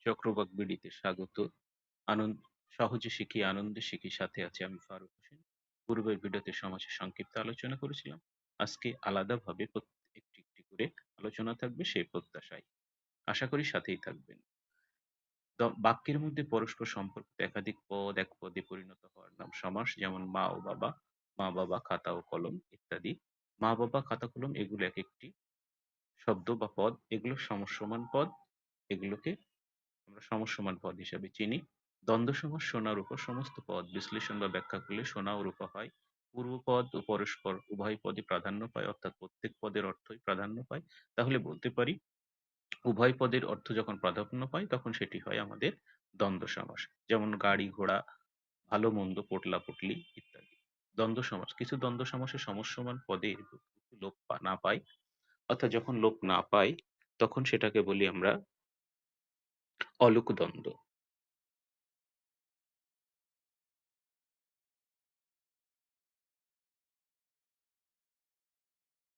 চক্রবাক বিডিতে স্বাগত। আনন্দ সহজে শিখি, আনন্দে শিখি, সাথে আছি আমি ফারুক হোসেন। পূর্বের ভিডিওতে সমাজের সংক্ষিপ্ত আলোচনা করেছিলাম। আজকে আলাদাভাবে একটি একটি করে আলোচনা থাকবে সেই প্রত্যাশায়। আশা করি সাথেই থাকবেন। বাক্যের মধ্যে পরস্পর সম্পর্কিত একাধিক পদ এক পদে পরিণত হওয়ার নাম সমাস, যেমন মা ও বাবা, মা বাবা খাতা ও কলম ইত্যাদি। মা বাবা খাতা কলম এগুলো এক একটি শব্দ বা পদ, এগুলো সমসমান পদ, এগুলোকে আমরা সমসমান পদ হিসাবে চিনি। দ্বন্দ্ব সমাস শোনার উপর সমস্ত পদ বিশ্লেষণ বা ব্যাখ্যা করলে শোনা ও রূপা হয়। পূর্বপদ ও পরস্পর উভয় পদই প্রাধান্য পায়, অর্থাৎ প্রত্যেক পদের অর্থই প্রাধান্য পায়। তাহলে বলতে পারি উভয় পদের অর্থ যখন প্রাধান্য পায় তখন সেটি হয় আমাদের দ্বন্দ্ব সমাস। যেমন গাড়ি ঘোড়া, ভালো মন্দ, পোটলা পুটলি ইত্যাদি। দ্বন্দ্ব সমাস, কিছু দ্বন্দ্ব সমাসে সমসমান পদে লোপ না পায়, অর্থাৎ যখন লোপ না পায় তখন সেটাকে বলি আমরা অলোক দ্বন্দ্ব।